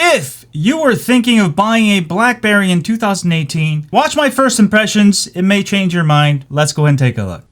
If you were thinking of buying a BlackBerry in 2018, watch my first impressions. It may change your mind. Let's go ahead and take a look.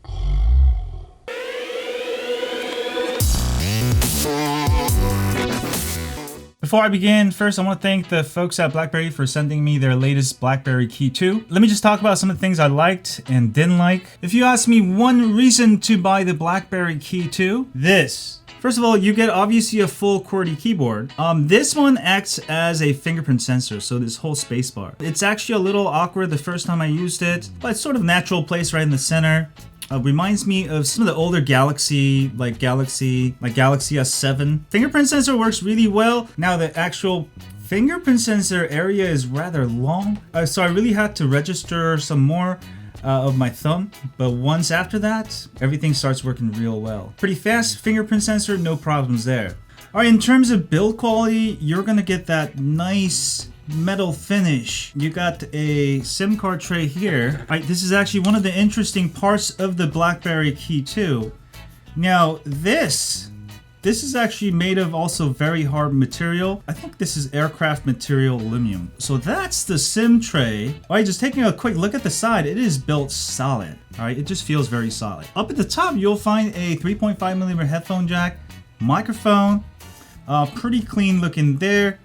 Before I begin, first I want to thank the folks at BlackBerry for sending me their latest BlackBerry Key2. Let me just talk about some of the things I liked and didn't like. If you ask me one reason to buy the BlackBerry Key2, this. First of all, you get obviously a full QWERTY keyboard. This one acts as a fingerprint sensor, so this whole space bar. It's actually a little awkward the first time I used it, but it's sort of natural place right in the center. Reminds me of some of the older Galaxy, like Galaxy S7. Fingerprint sensor works really well. Now the actual fingerprint sensor area is rather long, so I really had to register some more of my thumb, but once after that, everything starts working real well. Pretty fast fingerprint sensor, no problems there. Alright, in terms of build quality, you're gonna get that nice metal finish. You got a SIM card tray here. Alright, this is actually one of the interesting parts of the BlackBerry Key2. Now, this is actually made of also very hard material. I think this is aircraft material aluminum. So that's the SIM tray. Alright, just taking a quick look at the side, it is built solid. Alright, it just feels very solid. Up at the top, you'll find a 3.5mm headphone jack, microphone, pretty clean looking there.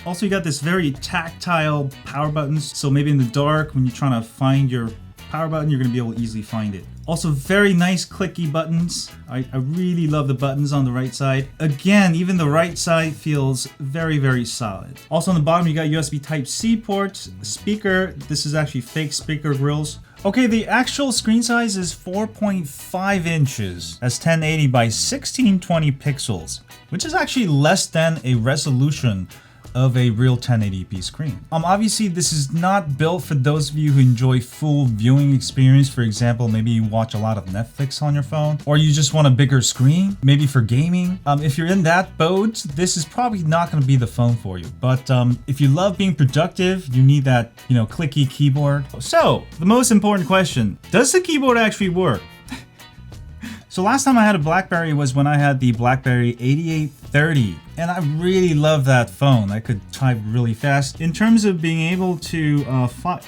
Also, you got this very tactile power buttons. So maybe in the dark, when you're trying to find your power button, you're gonna be able to easily find it. Also, very nice clicky buttons. I really love the buttons on the right side. Again, even the right side feels very, very solid. Also on the bottom, you got USB Type-C ports, speaker. This is actually fake speaker grills. Okay, the actual screen size is 4.5 inches. That's 1080 by 1620 pixels, which is actually less than a resolution of a real 1080p screen. Obviously this is not built for those of you who enjoy full viewing experience. For example, maybe you watch a lot of Netflix on your phone, or you just want a bigger screen, maybe for gaming. If you're in that boat, this is probably not going to be the phone for you. But if you love being productive, you need that, clicky keyboard. So the most important question, does the keyboard actually work? So last time I had a BlackBerry was when I had the BlackBerry 8830, and I really love that phone. I could type really fast. In terms of being able to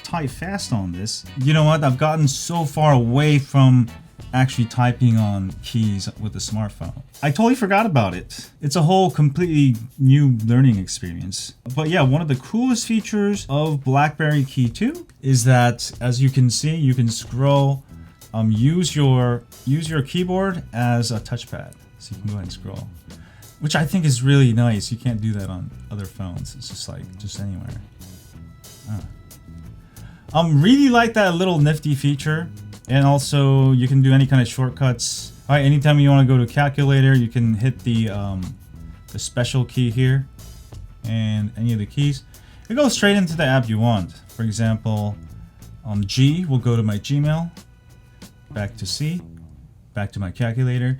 type fast on this, you know what? I've gotten so far away from actually typing on keys with a smartphone. I totally forgot about it. It's a whole completely new learning experience. But yeah, one of the coolest features of BlackBerry Key2 is that, as you can see, you can scroll. Use your keyboard as a touchpad, so you can go ahead and scroll, which I think is really nice. You can't do that on other phones. It's just anywhere. Really like that little nifty feature, and also you can do any kind of shortcuts. All right, anytime you want to go to a calculator, you can hit the special key here, and any of the keys. It goes straight into the app you want. For example, G will go to my Gmail. Back to C, back to my calculator.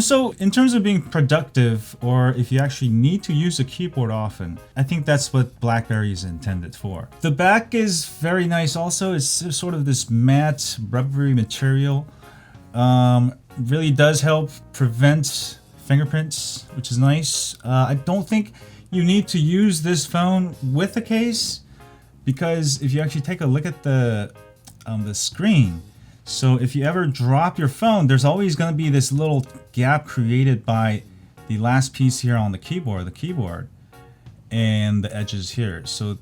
So in terms of being productive, or if you actually need to use a keyboard often, I think that's what BlackBerry is intended for. The back is very nice also. It's sort of this matte rubbery material. Really does help prevent fingerprints, which is nice. I don't think you need to use this phone with a case, because if you actually take a look at the screen, so if you ever drop your phone, there's always going to be this little gap created by the last piece here on the keyboard, and the edges here. So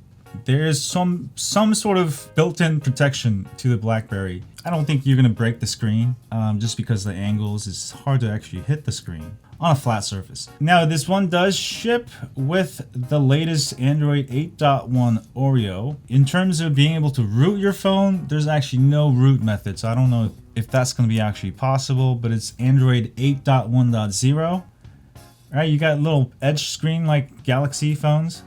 there's some sort of built-in protection to the BlackBerry. I don't think you're going to break the screen just because the angles. It's hard to actually hit the screen on a flat surface. Now, this one does ship with the latest Android 8.1 Oreo. In terms of being able to root your phone, there's actually no root method, so I don't know if that's going to be actually possible, but it's Android 8.1.0. All right, you got a little edge screen like Galaxy phones.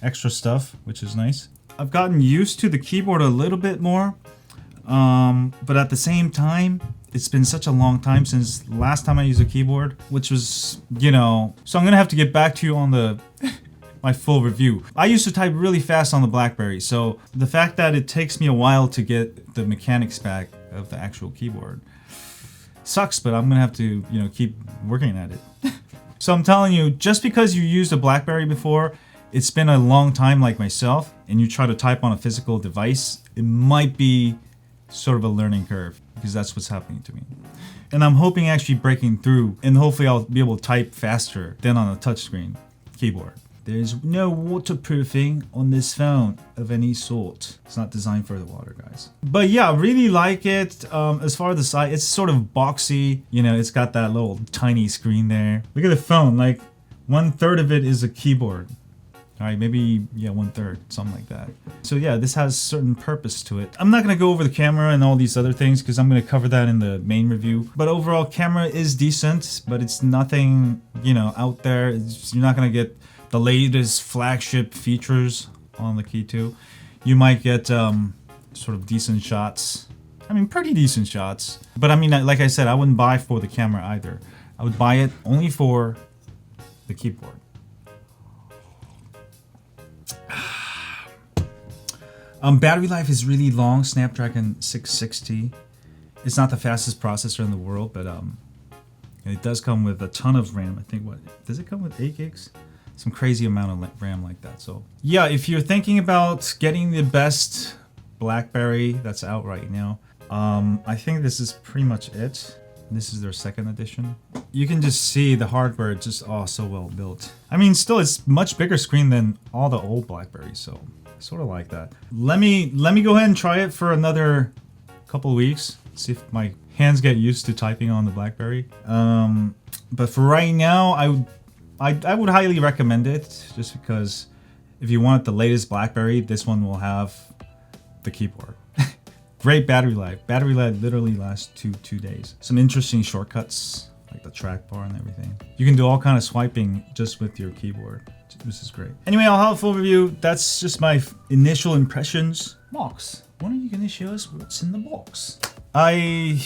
Extra stuff, which is nice. I've gotten used to the keyboard a little bit more, but at the same time, it's been such a long time since last time I used a keyboard, which was, so I'm gonna have to get back to you on my full review. I used to type really fast on the BlackBerry, so the fact that it takes me a while to get the mechanics back of the actual keyboard sucks, but I'm gonna have to, keep working at it. So I'm telling you, just because you used a BlackBerry before, it's been a long time like myself, and you try to type on a physical device, it might be sort of a learning curve, because that's what's happening to me. And I'm hoping actually breaking through, and hopefully I'll be able to type faster than on a touchscreen keyboard. There's no waterproofing on this phone of any sort. It's not designed for the water, guys. But yeah, I really like it. As far as the size, it's sort of boxy. You know, it's got that little tiny screen there. Look at the phone, like 1/3 of it is a keyboard. All right, maybe, yeah, 1/3, something like that. So yeah, this has certain purpose to it. I'm not gonna go over the camera and all these other things because I'm gonna cover that in the main review. But overall, camera is decent, but it's nothing, you know, out there. You're not gonna get the latest flagship features on the Key2. You might get sort of decent shots. I mean, pretty decent shots. But I mean, like I said, I wouldn't buy for the camera either. I would buy it only for the keyboard. Battery life is really long, Snapdragon 660. It's not the fastest processor in the world, but it does come with a ton of RAM. I think, what, does it come with 8 gigs? Some crazy amount of RAM like that. So yeah, if you're thinking about getting the best BlackBerry that's out right now, I think this is pretty much it. This is their second edition. You can just see the hardware just so well built. I mean, still, it's much bigger screen than all the old BlackBerries, so sort of like that. Let me go ahead and try it for another couple of weeks. See if my hands get used to typing on the BlackBerry. But for right now, I would highly recommend it, just because if you want the latest BlackBerry, this one will have the keyboard. Great battery life. Battery life literally lasts two days. Some interesting shortcuts, like the track bar and everything. You can do all kind of swiping just with your keyboard. This is great. Anyway, I'll have a full review. That's just my initial impressions. Box. When are you gonna show us what's in the box? I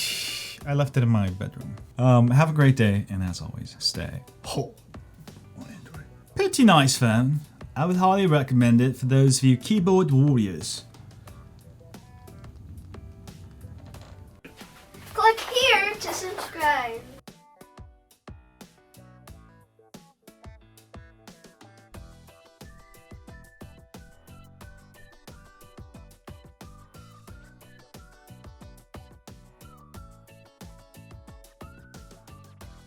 left it in my bedroom. Have a great day, and as always, stay whole on Android. Pretty nice phone. I would highly recommend it for those of you keyboard warriors. Click here to subscribe.